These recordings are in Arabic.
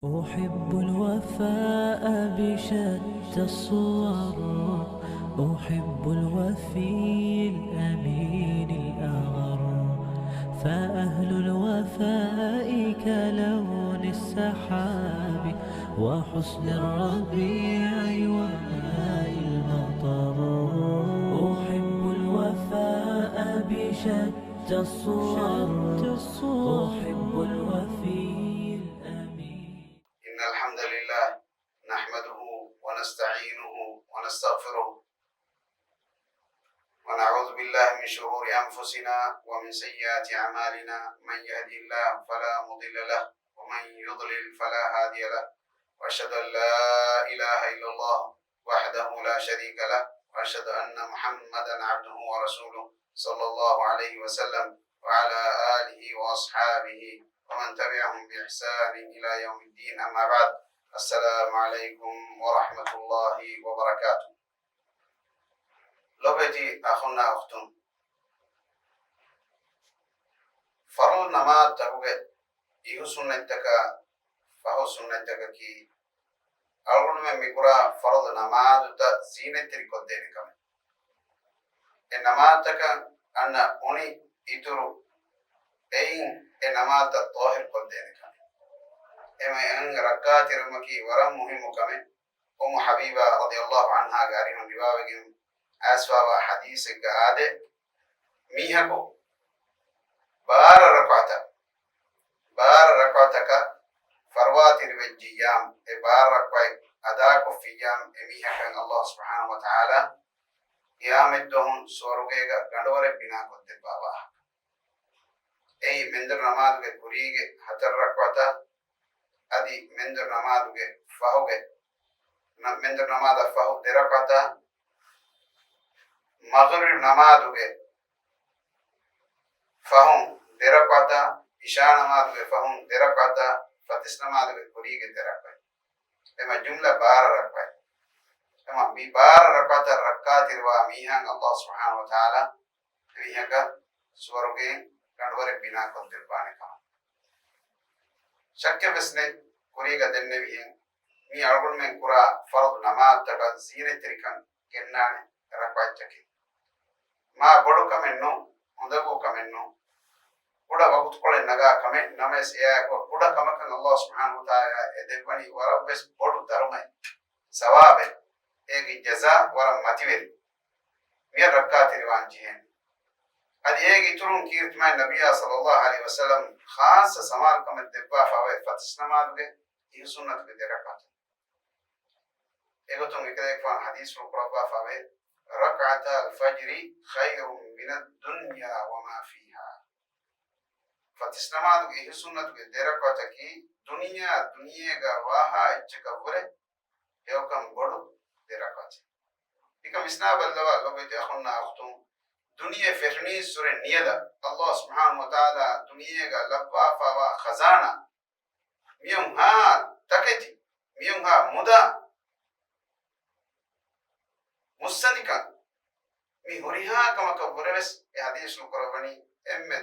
أحب الوفاء بشتى الصور، أحب الوفي الأمين الأغر، فأهل الوفاء كلون السحاب وحسن الربيع وماء المطر. أحب الوفاء بشتى الصور، أحب الوفي إن الحمد لله نحمده ونستعينه ونستغفره ونعوذ بالله من شرور أنفسنا ومن سيئات أعمالنا، من يهدي الله فلا مضل له ومن يضلل فلا هادي له، وأشهد أن لا إله إلا الله وحده لا شريك له، وأشهد أن محمدا عبده ورسوله صلى الله عليه وسلم وعلى آله وأصحابه ومن تبعهم بإحسان إلى يوم الدين. أما بعد، السلام عليكم ورحمة الله وبركاته. لبتي أخونا أختم فرض نماز تبغى إيهو سنتك فهو سنتك كي أقول من مقرأ فرض نماز تا زينة تريكو ديني كم النماز تك أنا أني إترو أين النماز الطاهر قديني كم إما أن ركعت رمكي ورم مهم كم أم حبيبة رضي الله عنها قارين رواية أسفا حديث قاعدة ميهكو بار ركعتك فروات الوجيام بار ركعي أداك في يام ميهك الله سبحانه وتعالى يام الدهون سورغيغا غندور بنا كنت بابا أي مندر نماذج كوريغ هتر ركعتا أدي مندر نماذج فهوغ مندر نماذج فهو دركعتا مغرب نماذج فهم دركعتا إشاء نماذج فهم دركعتا فتس نماذج كوريغ دركعتا إما جملة بار ركعتا إما ببار ركعتا ركعت روا ميهان الله سبحانه وتعالى ميهك سورغي غندور بنا كنت باني كمان شك بسنه كوريغا دنه بيهن مي أرغل من كورا فرض نماز تبا زينة تريكان كنان ركعتك ما بدو كمنو مدبو كمنو ودا وقت كل نجا كمن نمس يا ودا كمكن الله سبحانه وتعالى يدبني ورا بس بدو درمه ثواب एक जजा वरा मतिवेल मिया रक्का तिरवान जिहन अदि एक इतुरुन कीर्त में नबी सल्लल्लाहु अलैहि वसल्लम खास समाल कम दब्बा फावे फतिस नमाज के ये सुन्नत के रकात एगो तो निकले एक हदीस रो प्रभा फावे रकात الفجر خير من الدنيا وما فيها फतिस नमाज के ये सुन्नत के रकात की दुनिया का वाहा इचकवरे एवकम बड़ो دركات بكم إسنا بلوا لبيت أخونا أختم دنيا فرني سورة نيدا الله سبحانه وتعالى دنيا لبا فوا خزانة ميوم ها تكتي ميوم ها مدا مستدكا مي هريها كما كبرس حديث نقربني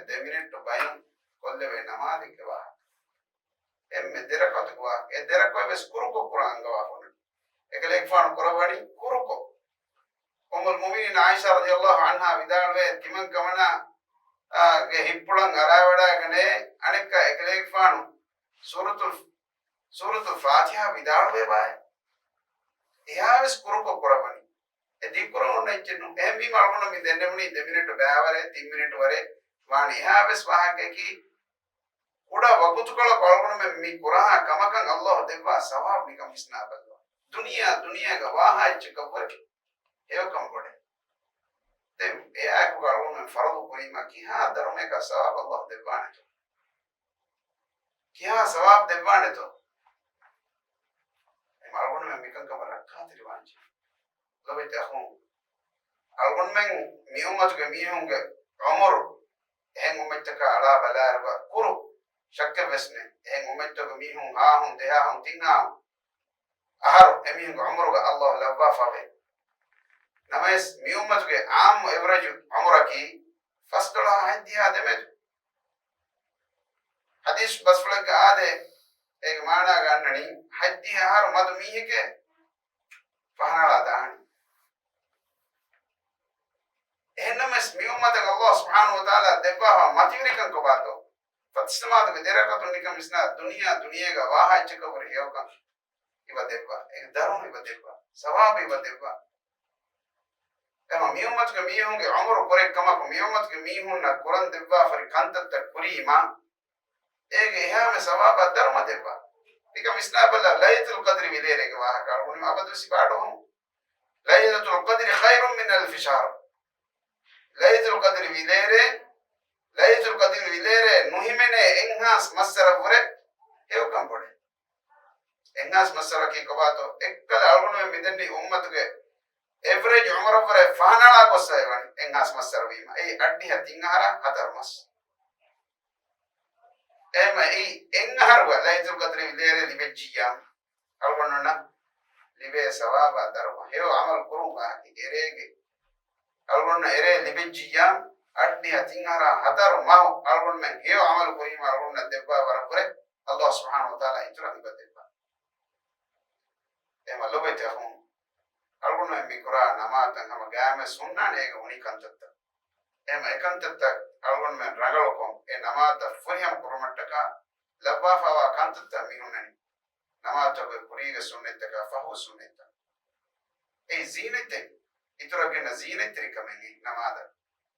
دمينت باين كل بينما دكوا دركات كوا دركوا بس كروكو قرآن كوا اكليك فان قرباني كروكو ام المؤمنين عائشة رضي الله عنها بدالوه كمان كمانا هيبولان غراودا غني انك اكليك فان سورة الفاتحة بدالوه باي يا بس كروكو قرباني ادي قرون نچنو ام بي مالون من دندمني 2 منٹ باوره 3 منٹ وره وان يا بس واهك كي كودا وقتكلا قالون में मी कुरान कमकन अल्लाह देवा सवाब निकम इसना बदलो दुनिया का वाहा चकवर एव कम पड़े ते एक गालों में फर्ज कोई मा कि हां धर्म का सवाब अल्लाह देवाने तो क्या सवाब देवाने तो मालूम में मिकन का रखा तिरवांच लो बेटे हूं अलगुन में मियोमत के मियोंगे उमर हेंग उम्मत का अला बलार कुरु शक्कर बसने हेंग उम्मत के मियों हा हूं देहा हूं तिंगा أهرب أمين عمره الله لبا فاوي نماس ميومت के आम एवरेज उम्र की फसला है दिया दे में हदीस बस फलक आदे ඒක මානා ගන්නනි හජ්ජි ආහාර මදු මීහක පහනලා දාහනි එහෙනම් මේ උම්මතක අල්ලාහ් සුබ්හානහු වතාලා දෙබ්බා මතිරිකන් කොබාතෝ පත්ස්මාද විදරකතුන් නිකම් ඉස්නා දුනියග වාහච්චක වර හේවක ඉව දෙබ්බා ඒක දරුණු ඉව දෙබ්බා සවාබ ඉව දෙබ්බා එම මේ උම්මතක මීහුන්ගේ අමර කොරෙක්කමක මේ උම්මතක මීහුන්න කුරන් දෙබ්බා ෆරි කන්තත් කුරීමා ඒක එහාම සවාබ ධර්ම දෙබ්බා නිකම් ඉස්නා බල්ලා ලයිලතුල් क़ද්රි විලේරේක වාහක අරුණ අබදු සිපාඩෝ ලයිලතුල් क़ද්රි ඛෛරුම් මින් අල්ෆි ෂහර් ලයිලතුල් क़ද්රි විලේරේ නුහිමනේ එන්හාස් මස්සර වරේ ඒකම් පොඩේ එන්හාස් මස්සර කී කවාතෝ එක්කල අරුණ මෙදෙන්නේ උම්මතගේ एवरेज उम्र पर फानाला कोसय वनी एंगास मसर वीमा ए अड्डी हतिंगहरा हतरमस एम ए एंगहर व लैजुल क़द्र लेरे लिबेजिया अलवनना लिबे सवाबा दरवा हेव अमल करूंगा कि एरेगे अलवन एरे लिबेजिया अड्डी हतिंगहरा हतरमह अलवन में हेव अमल कोई अलवन देबा वरपरे अल्लाह सुब्हानहु व तआला इतरा लिबेबा एम लोबेते हम अलगुण में मिकुरा नमात हम गाय में सुनना नेग उनी कंतत एम एकंतत अलगुण में रगल को ए नमात फुरियम कुरमटका लबाफावा कंतत मिहुननी नमात को पुरीग सुन्नत का फहु सुन्नत ए जीनत इतरा के नजीनत तरीकमेगी नमाद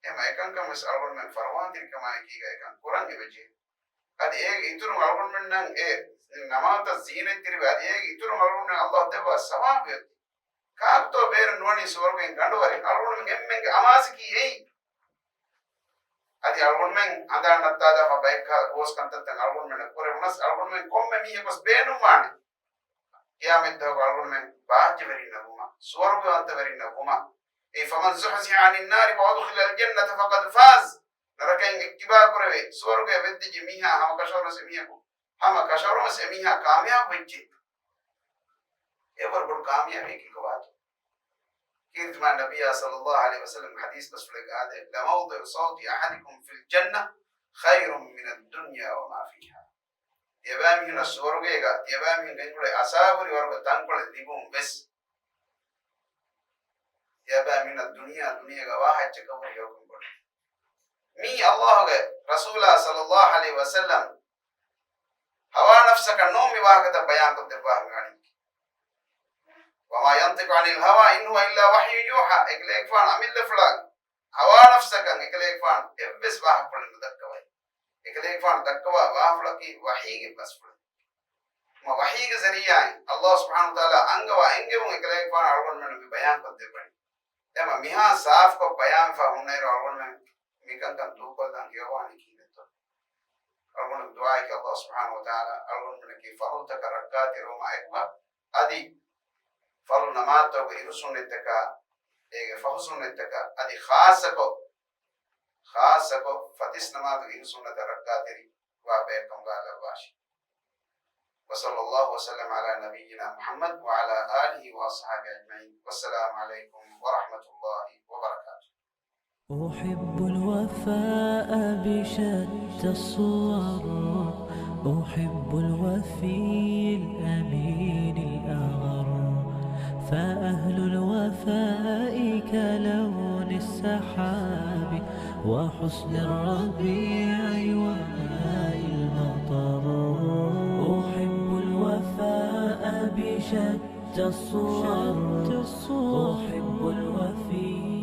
एम एकंकम इस अलगुण में फरमान तरीकमाए की गए kan कुरान के वजह अद एक इतरा अलगुण में नंग ए नमात जीनत तरी अद एक इतरा अलगुण में अल्लाह देवा सवाब काक्तो बेर नोनी सोरगे गंडवरे अलगुण में एम्मेंग अमासकी एई अदि अलगुण में अंदा नत्तादा बैका गोस कंतत अलगुण में कोरे उनस अलगुण में कोम में मिहे बस बेनु माने कियामत दो अलगुण में बाज वरी नबुमा सोरग अंत वरी नबुमा ए फमन zuhzi anin nar wa udkhila al jannata faqad faz नरकें इत्तिबा करवे सोरग वेद्दि मिहा हम कशोर से मिहा को हम कशोर से मिहा कामयाब होइचे एवर बड़ कामयाबी की बात كما النبي صلى الله عليه وسلم حديث بس هذا لموضع صوت احدكم في الجنه خير من الدنيا وما فيها يبامي هنا سورغيغا يبامي غنقول اصابري ورغ تنقل ديبون بس يبامي من الدنيا واحد كبر يوم بر مي الله رسول صلى الله عليه وسلم هوا نفسك نوم واقت بيان قد فاهماني وما ينطق عن الهوى إن هو إلا وحي يوحى إكليك فان عمل فلان هوا نفسك إكليك فان إبس واحد فلان دكوا إكليك فان دكوا واحد فلكي وحي بس فلان ما وحي كزريعة الله سبحانه وتعالى أنجوا إكليك فان أرغن من بيان قد بني أما مها صاف کو بيان فهمنا أرغن من ميكان كان دوبل دان يواني كينتو أرغن دعاء كي الله سبحانه وتعالى أرغن من كي فهمتك ركعات روما إكبا أدي फल नमाज तो इरु सुन्नत का एक फहु सुन्नत का अदि खास को फतिस नमाज इरु सुन्नत रखा तेरी वा बेकम वाला वाशी वसल्लल्लाहु वसल्लम अला नबीना मुहम्मद व अला आलिहि व अस्हाबिहि अजमईन वस्सलाम अलैकुम व रहमतुल्लाहि व बरकातुहू أحب الوفاء بشتى الصور أحب الوفي الأمين الأغر فأهل الوفاء كلون السحاب وحسن الربيع وماء المطر أحب الوفاء بشتى الصور أحب الوفي